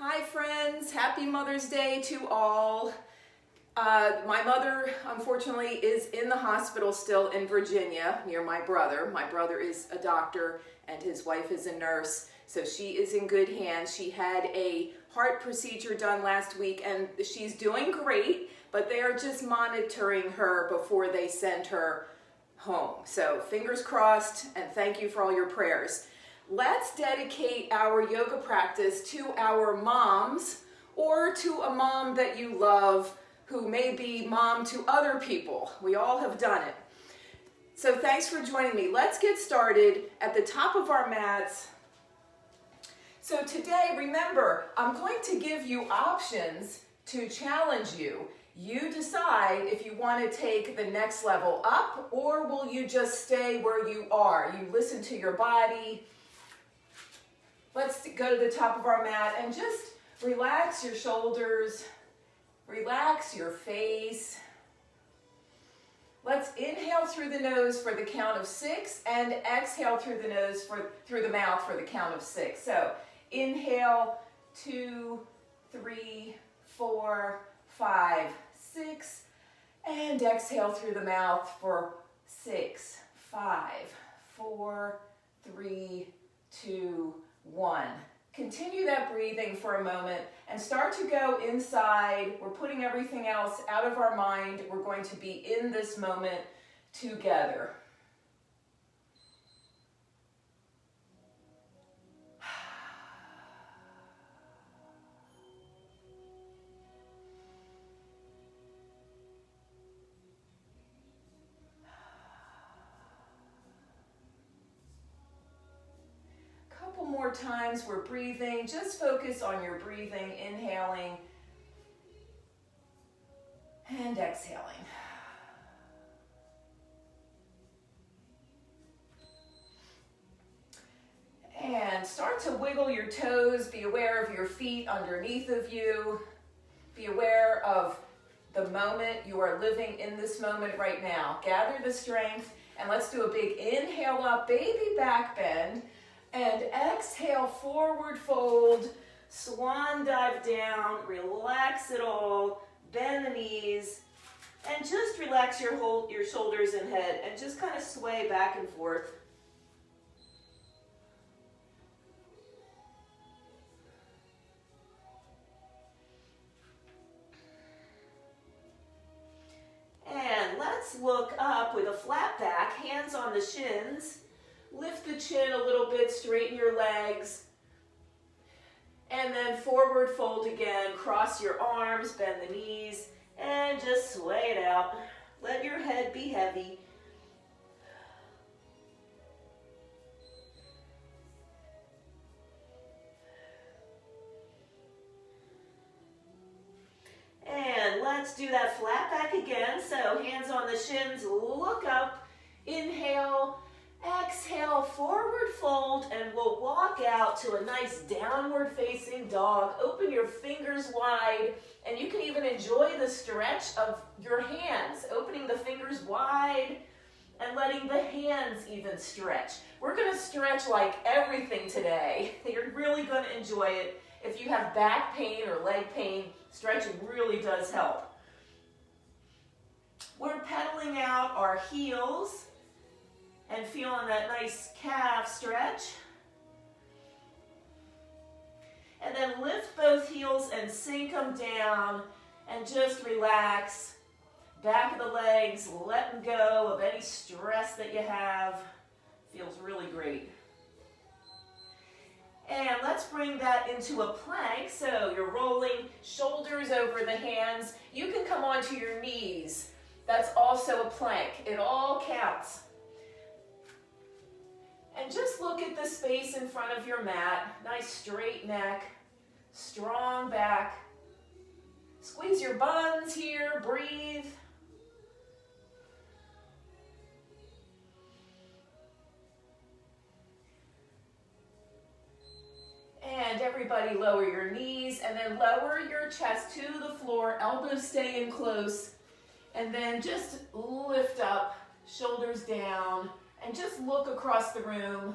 Hi friends, happy Mother's Day to all. My mother, unfortunately, is in the hospital still in Virginia near my brother. My brother is a doctor and his wife is a nurse, so she is in good hands. She had a heart procedure done last week and she's doing great, but they are just monitoring her before they send her home. So fingers crossed, and thank you for all your prayers. Let's dedicate our yoga practice to our moms, or to a mom that you love who may be mom to other people. We all have done it. So thanks for joining me. Let's get started at the top of our mats. So today, remember, I'm going to give you options to challenge you. You decide if you want to take the next level up, or will you just stay where you are? You listen to your body. Let's go to the top of our mat and just relax your shoulders, relax your face. Let's inhale through the nose for the count of 6 and exhale through the nose through the mouth for the count of 6. So inhale, 2, 3, 4, 5, 6, and exhale through the mouth for 6, 5, 4, 3, 2, 1. Continue that breathing for a moment and start to go inside. We're putting everything else out of our mind. We're going to be in this moment together. More times we're breathing. Just focus on your breathing, inhaling and exhaling. And start to wiggle your toes. Be aware of your feet underneath of you. Be aware of the moment you are living in this moment right now. Gather the strength and let's do a big inhale up, baby back bend. And exhale, forward fold, swan dive down, relax it all, bend the knees, and just relax your shoulders and head, and just kind of sway back and forth. And let's look up with a flat back, hands on the shins. Lift the chin a little bit, straighten your legs, and then forward fold again. Cross your arms, bend the knees, and just sway it out. Let your head be heavy. And let's do that flat back again. So hands on the shins, look up, inhale. Exhale, forward fold, and we'll walk out to a nice downward facing dog. Open your fingers wide, and you can even enjoy the stretch of your hands, opening the fingers wide and letting the hands even stretch. We're going to stretch like everything today. You're really going to enjoy it. If you have back pain or leg pain, stretching really does help. We're pedaling out our heels and feeling that nice calf stretch. And then lift both heels and sink them down and just relax. Back of the legs, letting go of any stress that you have. Feels really great. And let's bring that into a plank. So you're rolling shoulders over the hands. You can come onto your knees. That's also a plank. It all counts. And just look at the space in front of your mat. Nice straight neck, strong back. Squeeze your buns here, breathe. And everybody lower your knees and then lower your chest to the floor, elbows stay in close. And then just lift up, shoulders down. And just look across the room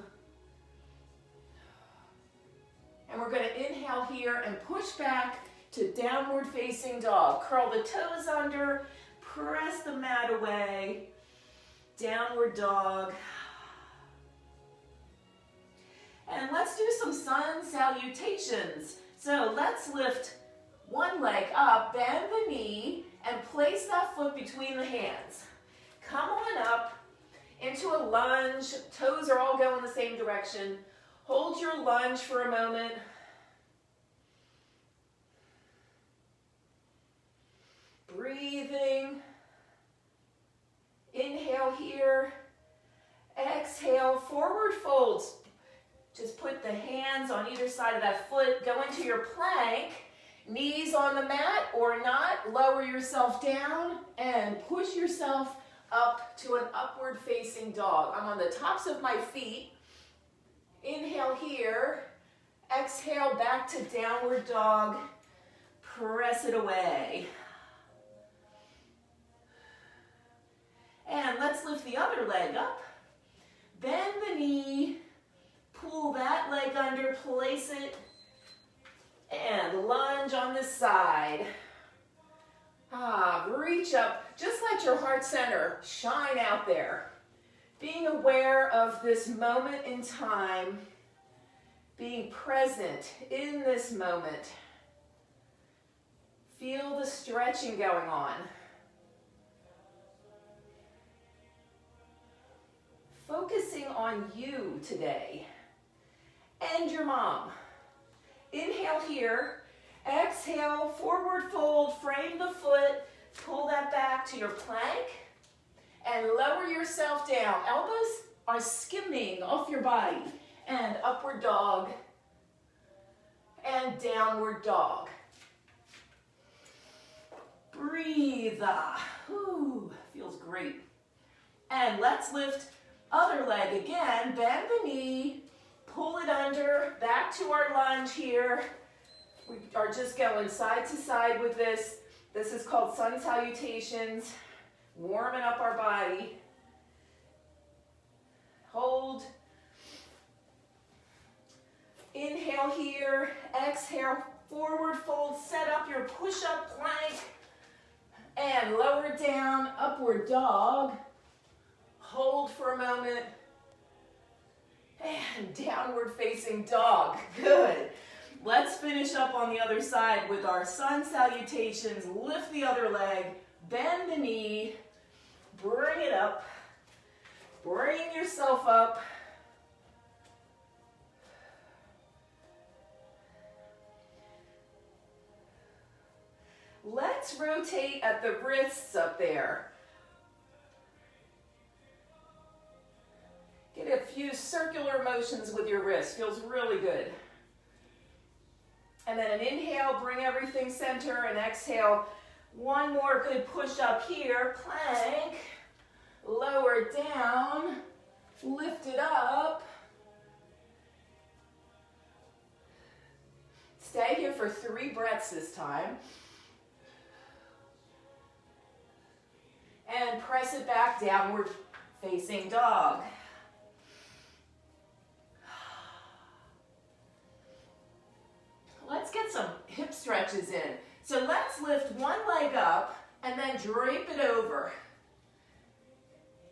And we're going to inhale here and push back to downward facing dog. Curl the toes under, press the mat away, downward dog. And let's do some sun salutations. So let's lift one leg up, bend the knee, and place that foot between the hands. Come on up into a lunge. Toes are all going the same direction. Hold your lunge for a moment. Breathing. Inhale here. Exhale, forward folds. Just put the hands on either side of that foot. Go into your plank. Knees on the mat or not. Lower yourself down and push yourself up to an upward facing dog. I'm on the tops of my feet. Inhale here. Exhale back to downward dog. Press it away. And let's lift the other leg up. Bend the knee. Pull that leg under. Place it. And lunge on this side. Reach up. Just let your heart center shine out there. Being aware of this moment in time. Being present in this moment. Feel the stretching going on. Focusing on you today. And your mom. Inhale here. Exhale, forward fold, frame the foot. Pull that back to your plank. And lower yourself down. Elbows are skimming off your body. And upward dog. And downward dog. Breathe. Feels great. And let's lift other leg again. Bend the knee. Pull it under. Back to our lunge here. We are just going side to side with this. This is called sun salutations. Warming up our body. Hold. Inhale here. Exhale, forward fold. Set up your push-up plank. And lower down, upward dog. Hold for a moment. And downward facing dog. Good. Let's finish up on the other side with our sun salutations. Lift the other leg. Bend the knee. Bring it up. Bring yourself up. Let's rotate at the wrists up there. Get a few circular motions with your wrists. Feels really good. And then an inhale, bring everything center, and exhale. One more good push up here. Plank. Lower down. Lift it up. Stay here for 3 breaths this time. And press it back, downward facing dog. Let's get some hip stretches in. So let's lift one leg up and then drape it over.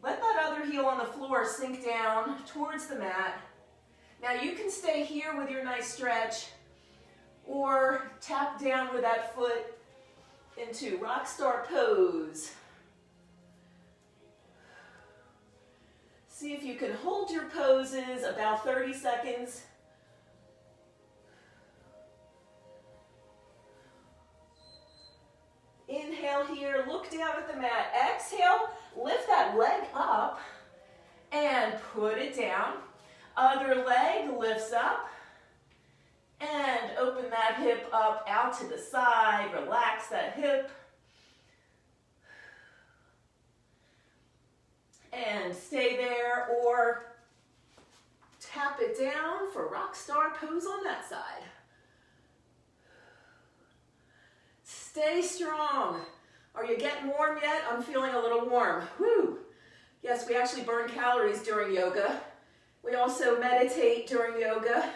Let that other heel on the floor sink down towards the mat. Now you can stay here with your nice stretch or tap down with that foot into rock star pose. See if you can hold your poses about 30 seconds. Inhale here, look down at the mat. Exhale, lift that leg up and put it down. Other leg lifts up and open that hip up out to the side. Relax that hip. And stay there or tap it down for rock star pose on that side. Stay strong. Are you getting warm yet? I'm feeling a little warm. Whew. Yes, we actually burn calories during yoga. We also meditate during yoga.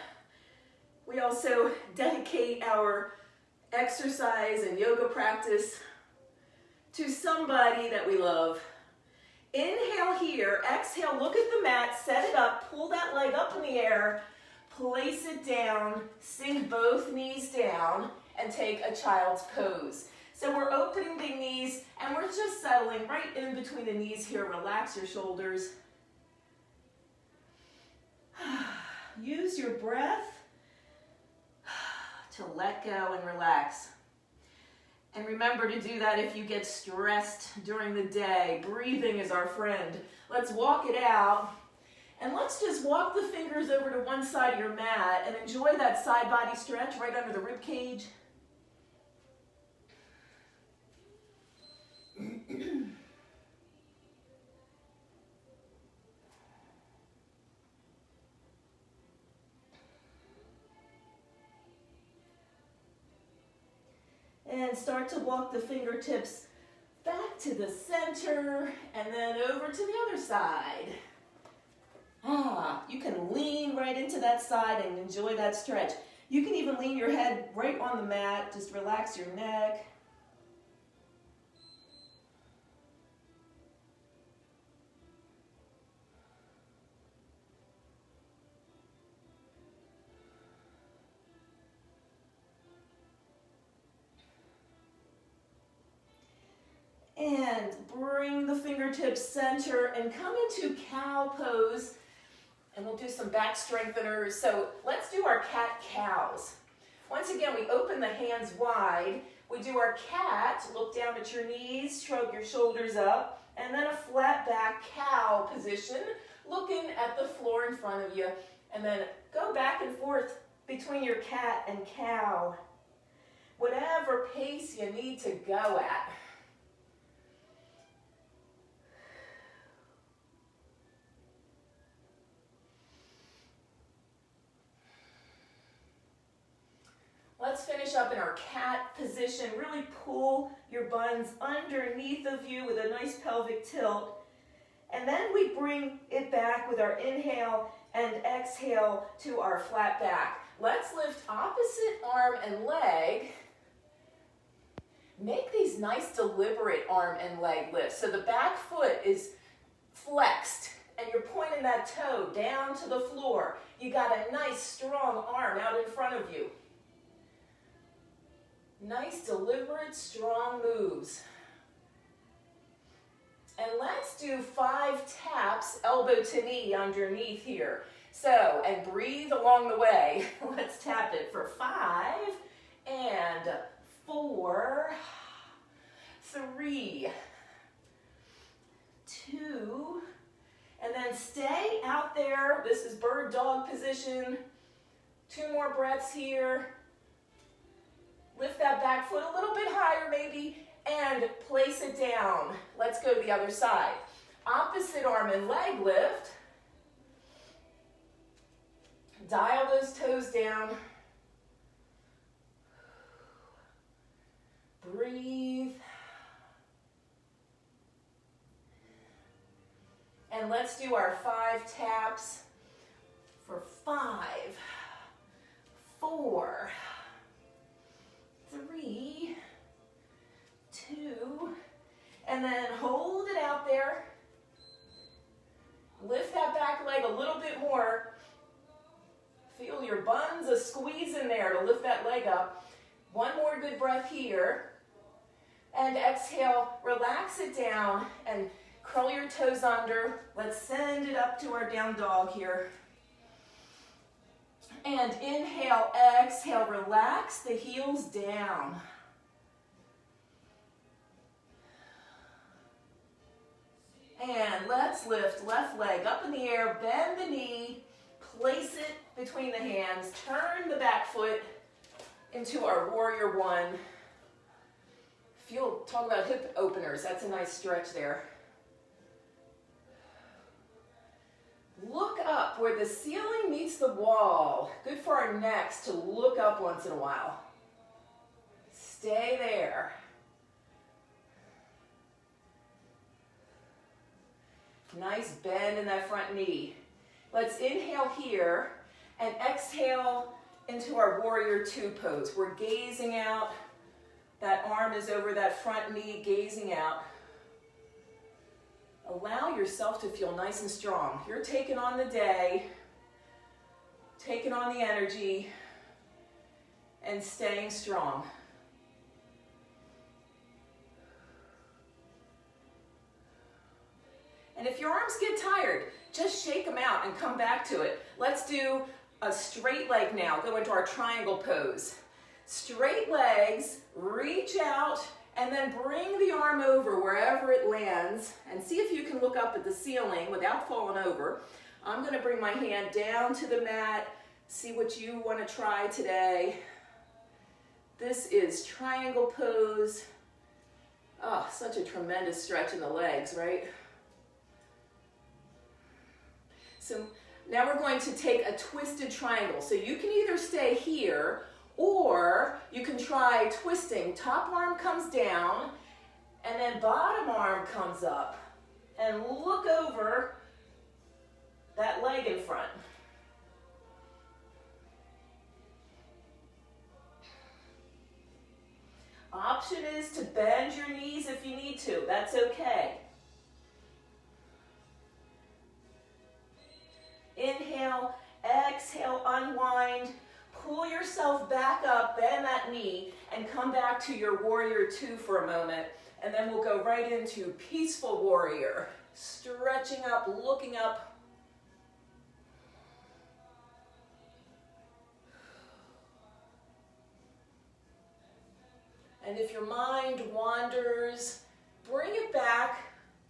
We also dedicate our exercise and yoga practice to somebody that we love. Inhale here, exhale, look at the mat, set it up, pull that leg up in the air, place it down, sink both knees down, and take a child's pose. So we're opening the knees, and we're just settling right in between the knees here. Relax your shoulders. Use your breath to let go and relax. And remember to do that if you get stressed during the day. Breathing is our friend. Let's walk it out. And let's just walk the fingers over to one side of your mat and enjoy that side body stretch right under the rib cage. And start to walk the fingertips back to the center and then over to the other side. You can lean right into that side and enjoy that stretch. You can even lean your head right on the mat. Just relax your neck. And bring the fingertips center and come into cow pose. And we'll do some back strengtheners. So let's do our cat-cows. Once again, we open the hands wide. We do our cat, look down at your knees, shrug your shoulders up, and then a flat back cow position, looking at the floor in front of you. And then go back and forth between your cat and cow. Whatever pace you need to go at. Let's finish up in our cat position. Really pull your buns underneath of you with a nice pelvic tilt. And then we bring it back with our inhale and exhale to our flat back. Let's lift opposite arm and leg. Make these nice deliberate arm and leg lifts. So the back foot is flexed and you're pointing that toe down to the floor. You got a nice strong arm out in front of you. Nice, deliberate, strong moves. And let's do 5 taps, elbow to knee underneath here. So, and breathe along the way. Let's tap it for 5 and 4, 3, 2, and then stay out there. This is bird dog position. 2 more breaths here. Lift that back foot a little bit higher maybe and place it down. Let's go to the other side. Opposite arm and leg lift. Dial those toes down. Breathe. And let's do our 5 taps for 5, 4, 3, 2, and then hold it out there. Lift that back leg a little bit more. Feel your buns a squeeze in there to lift that leg up. 1 more good breath here. And exhale, relax it down and curl your toes under. Let's send it up to our down dog here. And inhale, exhale, relax the heels down. And let's lift left leg up in the air, bend the knee, place it between the hands, turn the back foot into our warrior 1. Talk about hip openers, that's a nice stretch there. Look up where the ceiling meets the wall. Good for our necks to look up once in a while. Stay there. Nice bend in that front knee. Let's inhale here and exhale into our warrior two pose. We're gazing out. That arm is over that front knee, gazing out. Allow yourself to feel nice and strong. You're taking on the day, taking on the energy, and staying strong. And if your arms get tired, just shake them out and come back to it. Let's do a straight leg now. Go into our triangle pose. Straight legs, reach out, and then bring the arm over wherever it lands, and see if you can look up at the ceiling without falling over. I'm going to bring my hand down to the mat, see what you want to try today. This is triangle pose. Oh, such a tremendous stretch in the legs, right? So now we're going to take a twisted triangle. So you can either stay here, or you can try twisting. Top arm comes down, and then bottom arm comes up. And look over that leg in front. Option is to bend your knees if you need to. That's okay. Inhale, exhale, unwind. Pull yourself back up, bend that knee, and come back to your warrior two for a moment. And then we'll go right into peaceful warrior. Stretching up, looking up. And if your mind wanders, bring it back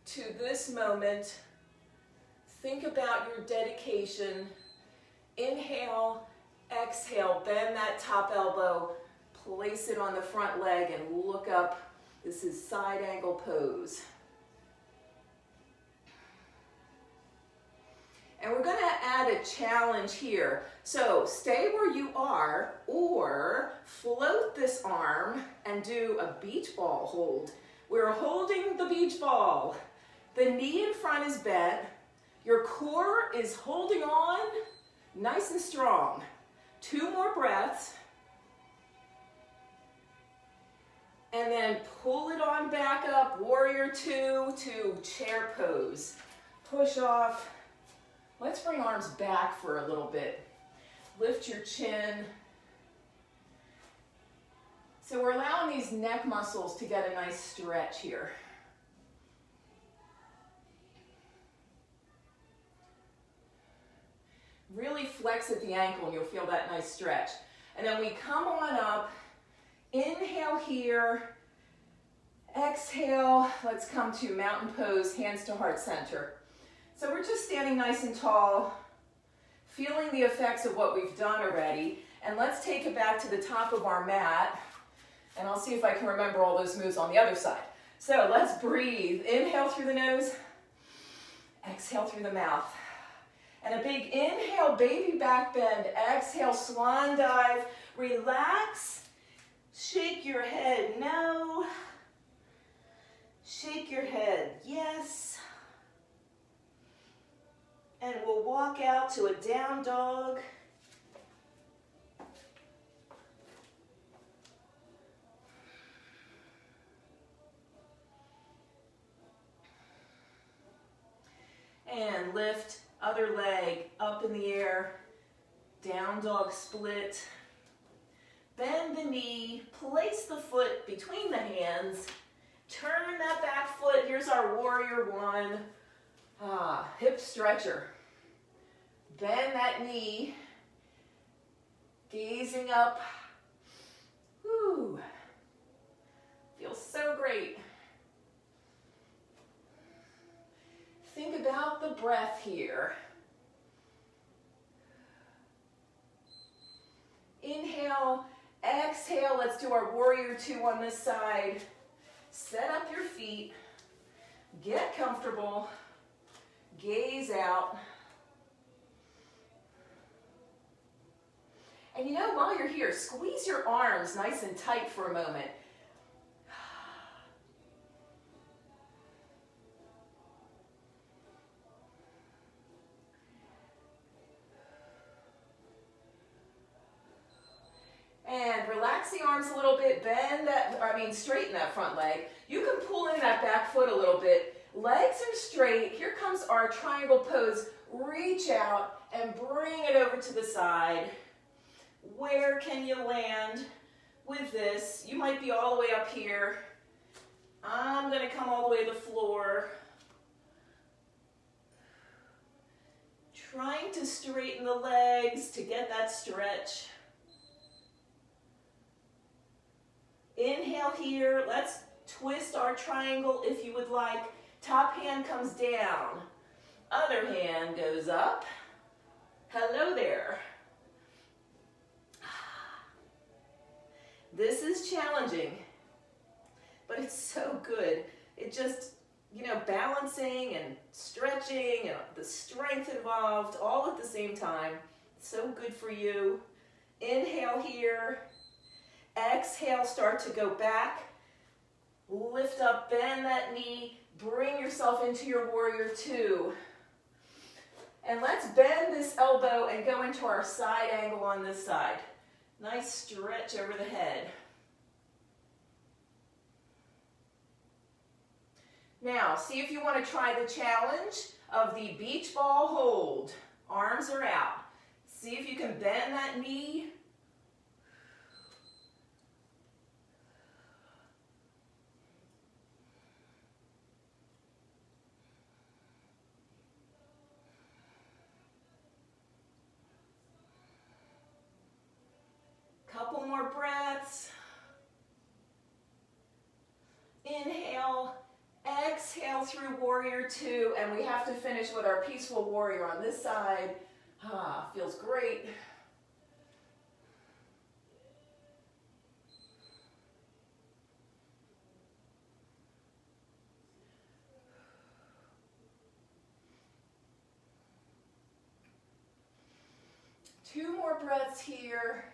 to this moment. Think about your dedication. Inhale, exhale, bend that top elbow, place it on the front leg and look up. This is side angle pose. And we're going to add a challenge here. So stay where you are or float this arm and do a beach ball hold. We're holding the beach ball. The knee in front is bent. Your core is holding on nice and strong. 2 more breaths. And then pull it on back up, warrior two to chair pose. Push off. Let's bring arms back for a little bit. Lift your chin. So we're allowing these neck muscles to get a nice stretch here. Really flex at the ankle and you'll feel that nice stretch. And then we come on up, inhale here, exhale, let's come to mountain pose, hands to heart center. So we're just standing nice and tall, feeling the effects of what we've done already. And let's take it back to the top of our mat. And I'll see if I can remember all those moves on the other side. So let's breathe. Inhale through the nose, exhale through the mouth. And a big inhale, baby back bend. Exhale, swan dive. Relax. Shake your head, no. Shake your head, yes. And we'll walk out to a down dog. And lift. Other leg up in the air, down dog split. Bend the knee, place the foot between the hands, turn that back foot. Here's our warrior one. Hip stretcher. Bend that knee, gazing up. Woo. Feels so great. Think about the breath here. Inhale, exhale. Let's do our warrior two on this side. Set up your feet. Get comfortable. Gaze out. And you know, while you're here, squeeze your arms nice and tight for a moment. And relax the arms a little bit, straighten that front leg. You can pull in that back foot a little bit. Legs are straight. Here comes our triangle pose. Reach out and bring it over to the side. Where can you land with this? You might be all the way up here. I'm going to come all the way to the floor. Trying to straighten the legs to get that stretch. Inhale here. Let's twist our triangle if you would like. Top hand comes down. Other hand goes up. Hello there. This is challenging, but it's so good. It just, balancing and stretching and the strength involved all at the same time. So good for you. Inhale here. Exhale, start to go back. Lift up, bend that knee. Bring yourself into your warrior two. And let's bend this elbow and go into our side angle on this side. Nice stretch over the head. Now, see if you want to try the challenge of the beach ball hold. Arms are out. See if you can bend that knee. Couple more breaths. Inhale, exhale through warrior two, and we have to finish with our peaceful warrior on this side. Feels great. Two more breaths here.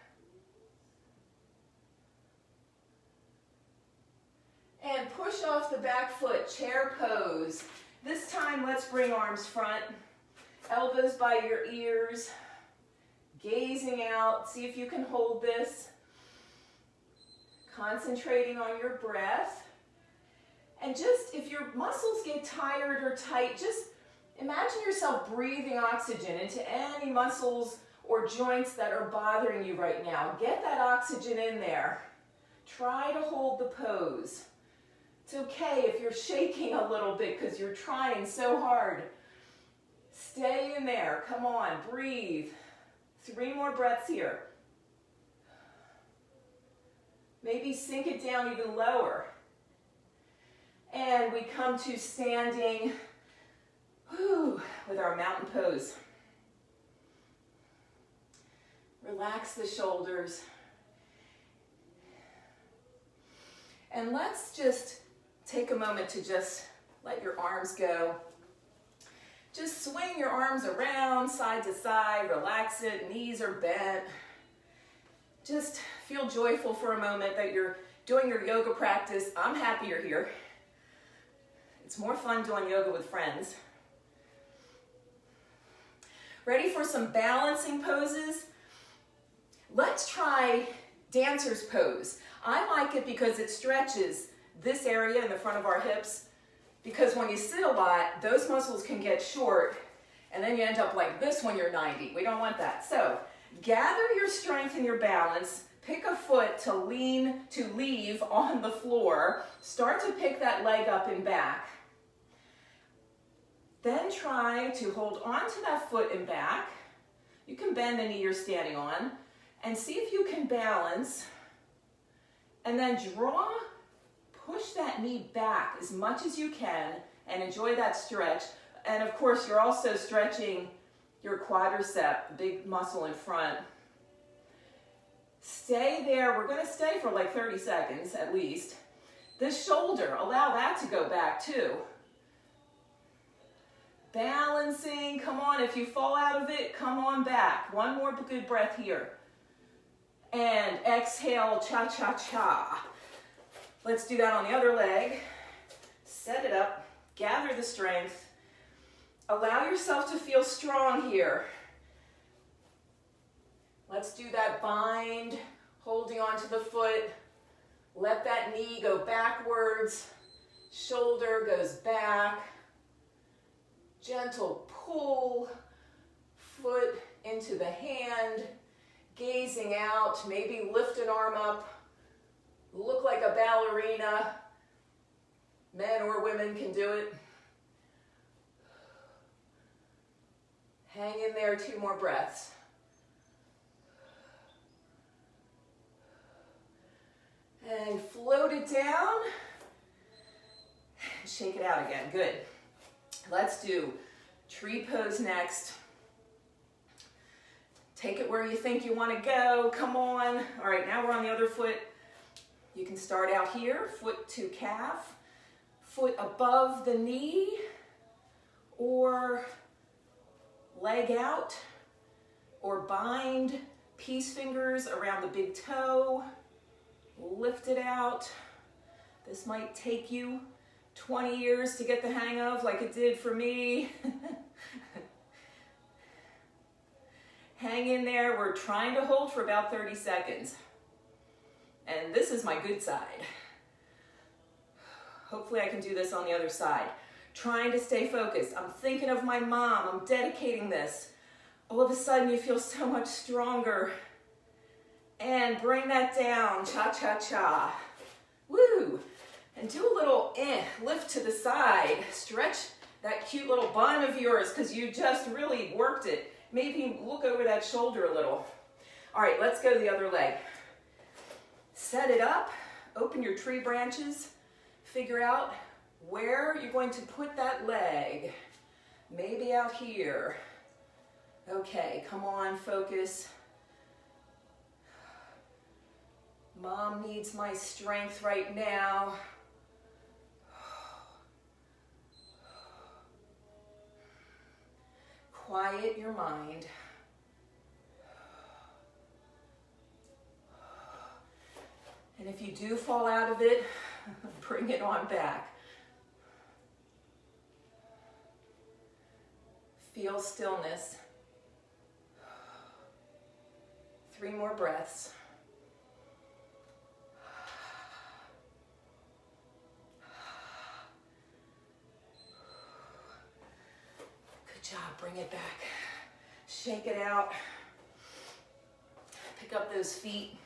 And push off the back foot, chair pose. This time, let's bring arms front, elbows by your ears, gazing out. See if you can hold this. Concentrating on your breath. And just, if your muscles get tired or tight, just imagine yourself breathing oxygen into any muscles or joints that are bothering you right now. Get that oxygen in there. Try to hold the pose. It's okay if you're shaking a little bit because you're trying so hard. Stay in there. Come on, breathe. 3 more breaths here. Maybe sink it down even lower. And we come to standing with our mountain pose. Relax the shoulders. And let's just take a moment to just let your arms go. Just swing your arms around, side to side, relax it, knees are bent. Just feel joyful for a moment that you're doing your yoga practice. I'm happy you're here. It's more fun doing yoga with friends. Ready for some balancing poses? Let's try dancer's pose. I like it because it stretches this area in the front of our hips, because when you sit a lot, those muscles can get short, and then you end up like this when you're 90. We don't want that. So gather your strength and your balance. Pick a foot to leave on the floor. Start to pick that leg up and back. Then try to hold on to that foot and back. You can bend the knee you're standing on, and see if you can balance. And then push that knee back as much as you can and enjoy that stretch. And of course, you're also stretching your quadricep, the big muscle in front. Stay there. We're going to stay for like 30 seconds at least. This shoulder, allow that to go back too. Balancing. Come on, if you fall out of it, come on back. One more good breath here. And exhale, cha-cha-cha. Let's do that on the other leg. Set it up. Gather the strength. Allow yourself to feel strong here. Let's do that bind holding onto the foot. Let that knee go backwards, shoulder goes back. Gentle pull, foot into the hand, gazing out, maybe lift an arm up, look like a ballerina. Men or women can do it. Hang in there, 2 more breaths. And float it down. Shake it out again, good. Let's do tree pose next. Take it where you think you want to go, come on. All right, now we're on the other foot. You can start out here, foot to calf, foot above the knee, or leg out, or bind peace fingers around the big toe, lift it out. This might take you 20 years to get the hang of, like it did for me. Hang in there. We're trying to hold for about 30 seconds. And this is my good side. Hopefully I can do this on the other side. Trying to stay focused. I'm thinking of my mom. I'm dedicating this. All of a sudden you feel so much stronger. And bring that down. Cha-cha-cha. Woo! And do a little lift to the side. Stretch that cute little bun of yours because you just really worked it. Maybe look over that shoulder a little. All right, let's go to the other leg. Set it up. Open your tree branches. Figure out where you're going to put that leg. Maybe out here. Okay, come on, focus. Mom needs my strength right now. Quiet your mind. And if you do fall out of it, bring it on back. Feel stillness. 3 more breaths. Good job, bring it back. Shake it out. Pick up those feet.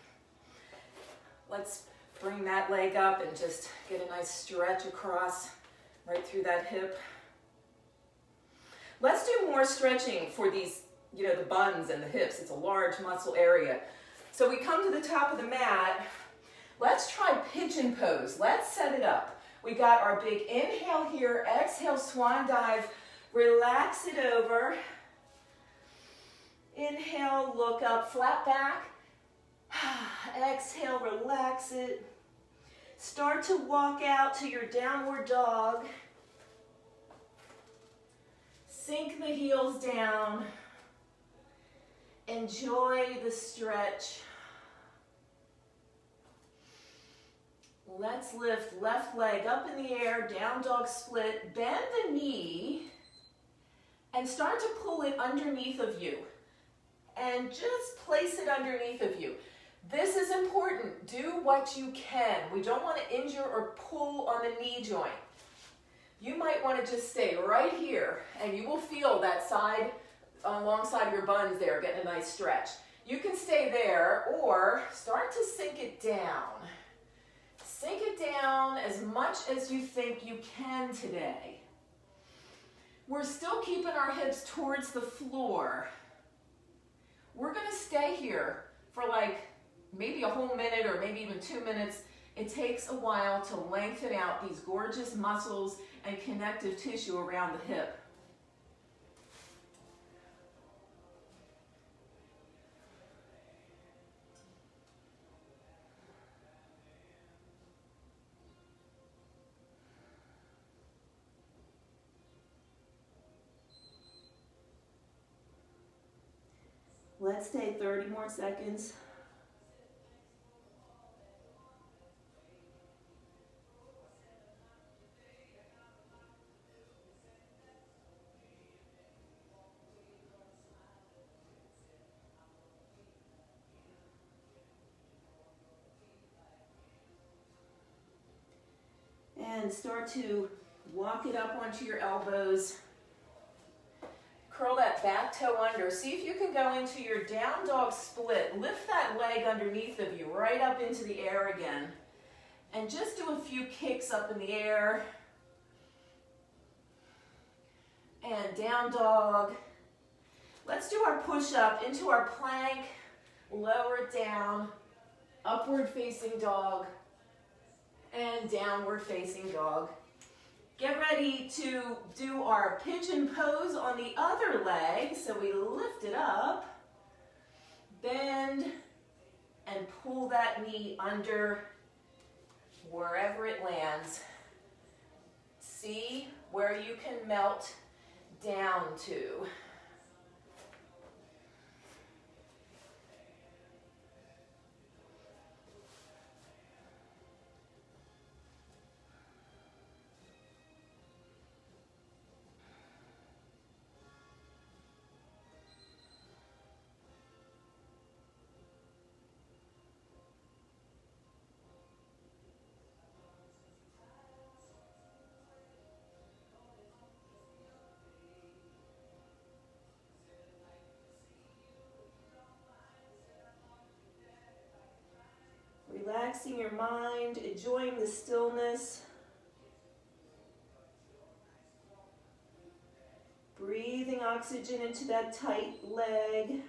Let's bring that leg up and just get a nice stretch across right through that hip. Let's do more stretching for these, the buns and the hips. It's a large muscle area. So we come to the top of the mat. Let's try pigeon pose. Let's set it up. We got our big inhale here, exhale, swan dive. Relax it over. Inhale, look up, flat back. Exhale, relax it. Start to walk out to your downward dog. Sink the heels down. Enjoy the stretch. Let's lift left leg up in the air, down dog split. Bend the knee and start to pull it underneath of you. And just place it underneath of you. This is important. Do what you can. We don't want to injure or pull on the knee joint. You might want to just stay right here and you will feel that side, alongside of your buns there, getting a nice stretch. You can stay there or start to sink it down. Sink it down as much as you think you can today. We're still keeping our hips towards the floor. We're going to stay here for maybe a whole minute or maybe even 2 minutes. It takes a while to lengthen out these gorgeous muscles and connective tissue around the hip. Let's stay 30 more seconds. then start to walk it up onto your elbows. Curl that back toe under. See if you can go into your down dog split. Lift that leg underneath of you, right up into the air again. And just do a few kicks up in the air. And down dog. Let's do our push-up into our plank. Lower it down. Upward facing dog. And downward facing dog. Get ready to do our pigeon pose on the other leg. So we lift it up, bend, and pull that knee under wherever it lands. See where you can melt down to. Relaxing your mind, enjoying the stillness. Breathing oxygen into that tight leg.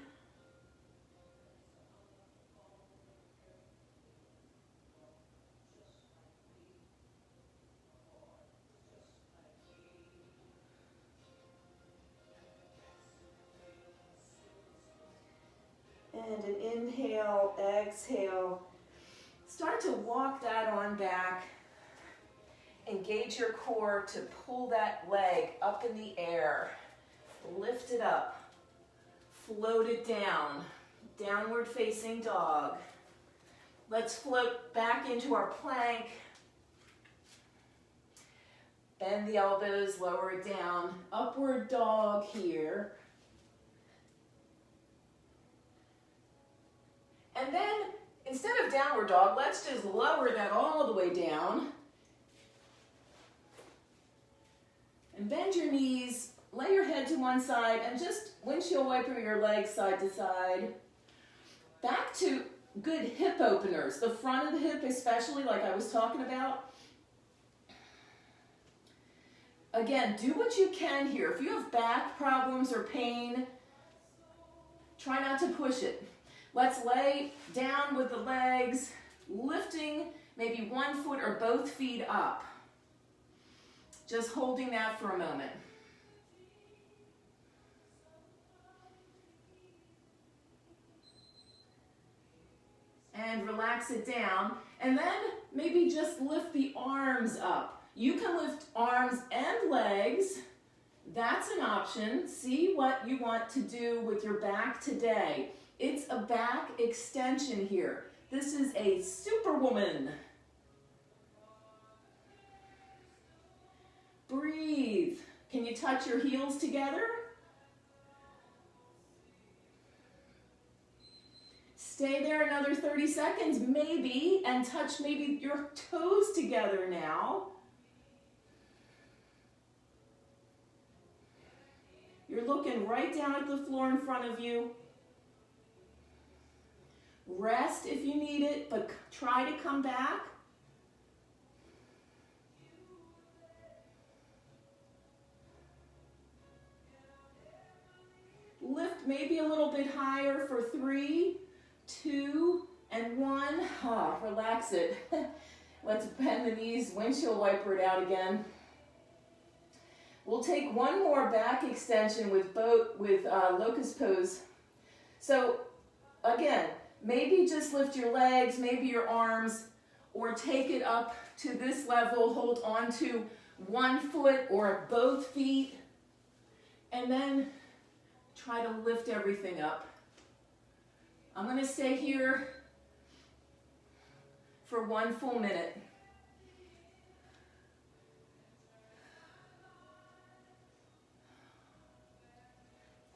And an inhale, exhale. Start to walk that on back. Engage your core to pull that leg up in the air. Lift it up. Float it down. Downward facing dog. Let's float back into our plank. Bend the elbows, lower it down. Upward dog here. And then, instead of downward dog, let's just lower that all the way down. And bend your knees, lay your head to one side, and just windshield wiper your legs side to side. Back to good hip openers, the front of the hip especially, like I was talking about. Again, do what you can here. If you have back problems or pain, try not to push it. Let's lay down with the legs, lifting maybe one foot or both feet up. Just holding that for a moment. And relax it down. And then maybe just lift the arms up. You can lift arms and legs. That's an option. See what you want to do with your back today. It's a back extension here. This is a superwoman. Breathe. Can you touch your heels together? Stay there another 30 seconds maybe, and touch maybe your toes together now. You're looking right down at the floor in front of you. Rest if you need it, but try to come back. Lift maybe a little bit higher for 3, 2, and 1. Relax it. Let's bend the knees, windshield wiper it out again. We'll take one more back extension with locust pose. So again, maybe just lift your legs, maybe your arms, or take it up to this level. Hold on to one foot or both feet, and then try to lift everything up. I'm going to stay here for 1 full minute.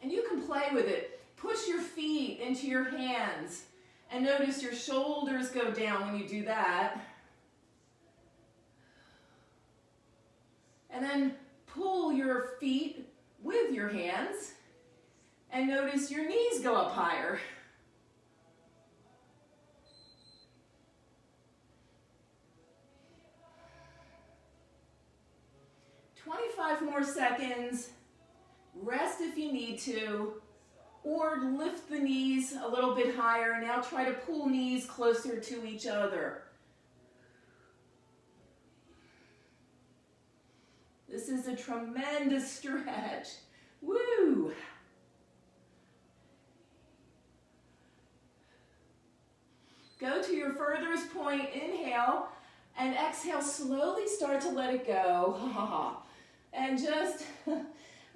And you can play with it. Push your feet into your hands. And notice your shoulders go down when you do that. And then pull your feet with your hands and notice your knees go up higher. More seconds. Rest if you need to, or lift the knees a little bit higher. Now try to pull knees closer to each other. This is a tremendous stretch. Woo! Go to your furthest point, inhale, and exhale, slowly start to let it go. And just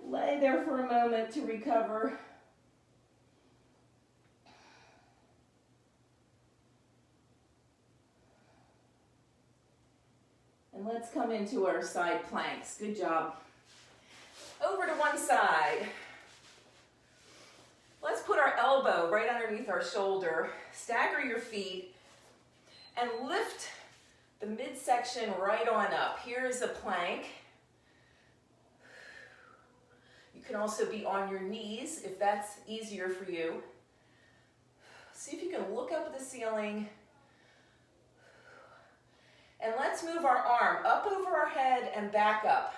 lay there for a moment to recover. And let's come into our side planks. Good job. Over to one side. Let's put our elbow right underneath our shoulder. Stagger your feet and lift the midsection right on up. Here's a plank. You can also be on your knees if that's easier for you. See if you can look up at the ceiling. And let's move our arm up over our head and back up.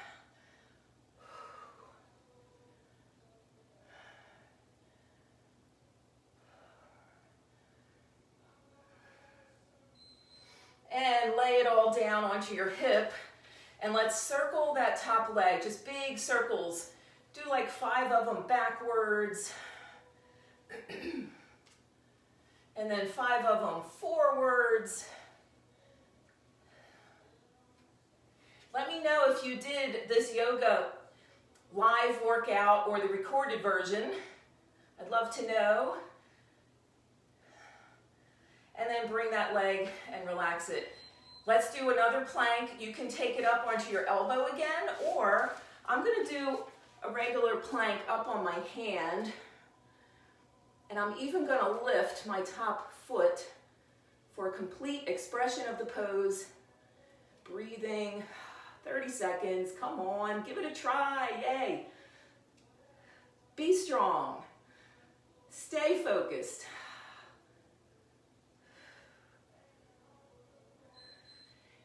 And lay it all down onto your hip. And let's circle that top leg, just big circles. Do like 5 of them backwards. And then 5 of them forwards. Let me know if you did this yoga live workout or the recorded version. I'd love to know. And then bring that leg and relax it. Let's do another plank. You can take it up onto your elbow again, or I'm going to do a regular plank up on my hand, and I'm even going to lift my top foot for a complete expression of the pose. Breathing, 30 seconds, come on, give it a try, yay. Be strong, stay focused.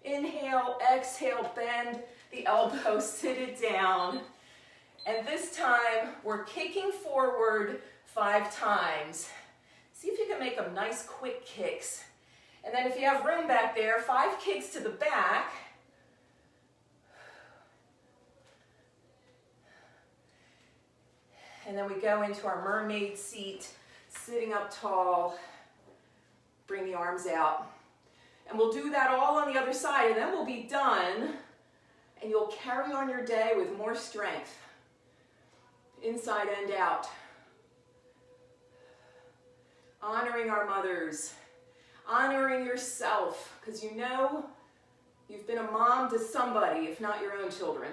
Inhale, exhale, bend the elbow, sit it down. And this time, we're kicking forward 5 times. See if you can make them nice, quick kicks. And then if you have room back there, 5 kicks to the back. And then we go into our mermaid seat, sitting up tall. Bring the arms out. And we'll do that all on the other side, and then we'll be done. And you'll carry on your day with more strength. Inside and out. Honoring our mothers. Honoring yourself, because you know you've been a mom to somebody, if not your own children.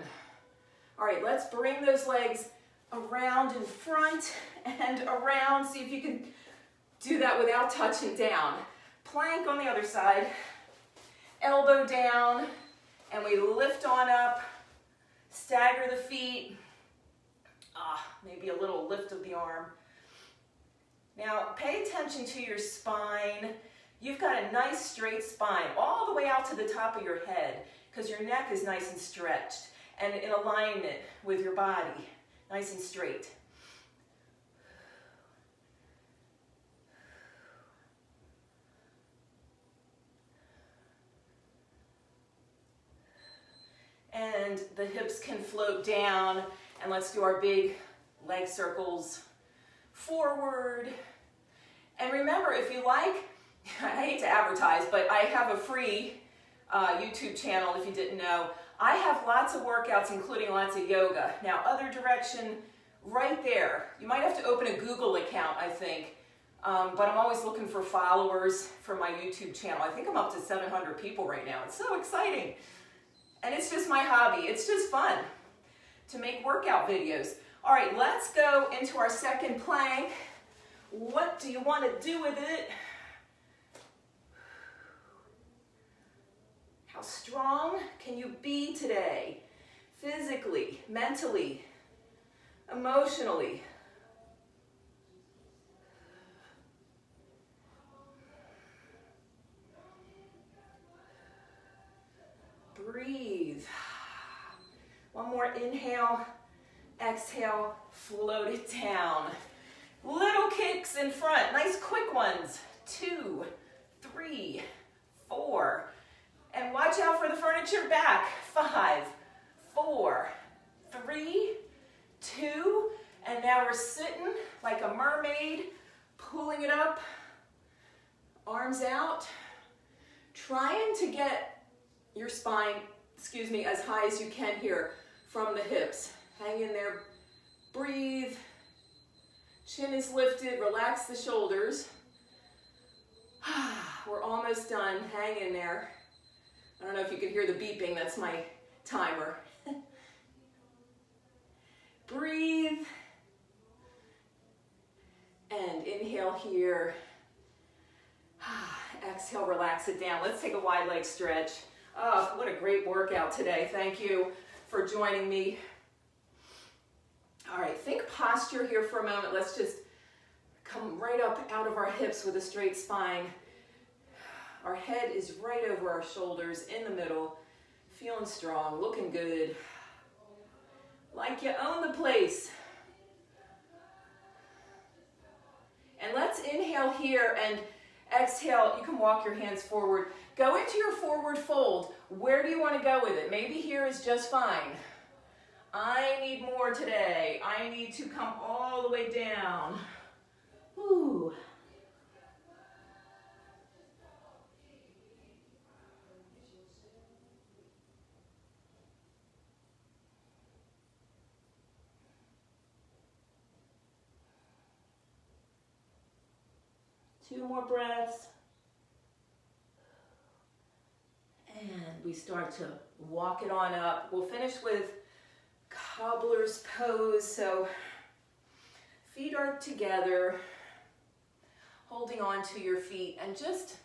All right, let's bring those legs around in front and around. See if you can do that without touching down. Plank on the other side. Elbow down, and we lift on up. Stagger the feet. Maybe a little lift of the arm. Now, pay attention to your spine. You've got a nice straight spine all the way out to the top of your head because your neck is nice and stretched and in alignment with your body, nice and straight. And the hips can float down, and let's do our big leg circles forward. And remember, if you like, I hate to advertise, but I have a free YouTube channel if you didn't know. I have lots of workouts, including lots of yoga. Now, other direction, right there. You might have to open a Google account, I think. But I'm always looking for followers for my YouTube channel. I think I'm up to 700 people right now. It's so exciting. And it's just my hobby. It's just fun to make workout videos. All right, let's go into our second plank. What do you want to do with it? How strong can you be today? physically, mentally, emotionally. Breathe. One more inhale, exhale, float it down. Little kicks in front, nice quick ones. 2, 3, 4. And watch out for the furniture back. 5, 4, 3, 2. And now we're sitting like a mermaid, pulling it up, arms out, trying to get your spine, as high as you can here from the hips. Hang in there, breathe. Chin is lifted, relax the shoulders. We're almost done, hang in there. I don't know if you can hear the beeping, that's my timer. Breathe. And inhale here. Exhale, relax it down. Let's take a wide leg stretch. Oh, what a great workout today. Thank you for joining me. All right, think posture here for a moment. Let's just come right up out of our hips with a straight spine. Our head is right over our shoulders in the middle. Feeling strong, looking good. Like you own the place. And let's inhale here and exhale. You can walk your hands forward. Go into your forward fold. Where do you want to go with it? Maybe here is just fine. I need more today. I need to come all the way down. Ooh. Two more breaths. And we start to walk it on up. We'll finish with cobbler's pose. So feet are together, holding on to your feet, and just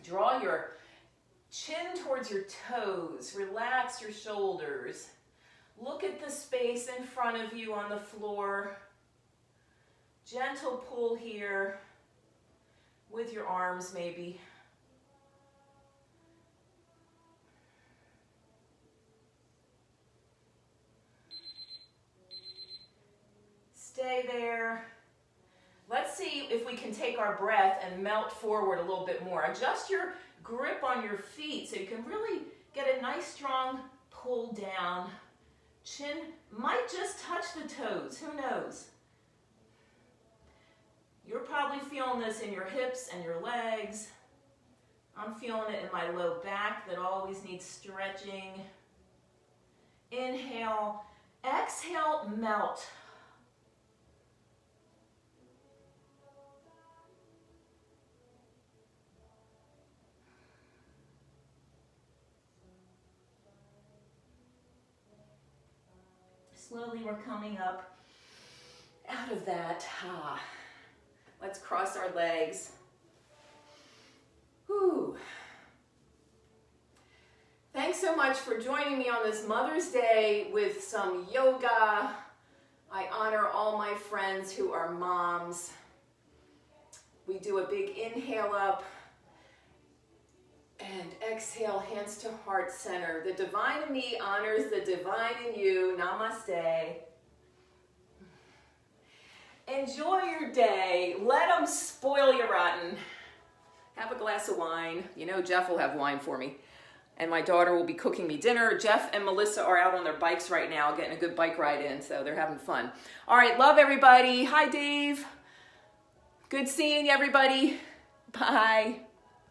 draw your chin towards your toes. Relax your shoulders. Look at the space in front of you on the floor. Gentle pull here with your arms maybe. Stay there. Let's see if we can take our breath and melt forward a little bit more. Adjust your grip on your feet so you can really get a nice strong pull down. Chin might just touch the toes, who knows? You're probably feeling this in your hips and your legs. I'm feeling it in my low back that always needs stretching. Inhale, exhale, melt. Slowly we're coming up out of that. Let's cross our legs. Whew. Thanks so much for joining me on this Mother's Day with some yoga. I honor all my friends who are moms. We do a big inhale up and exhale, hands to heart center. The divine in me honors the divine in you. Namaste. Enjoy your day. Let them spoil you rotten. Have a glass of wine. You know Jeff will have wine for me. And my daughter will be cooking me dinner. Jeff and Melissa are out on their bikes right now, getting a good bike ride in, so they're having fun. All right, love everybody. Hi, Dave. Good seeing everybody. Bye.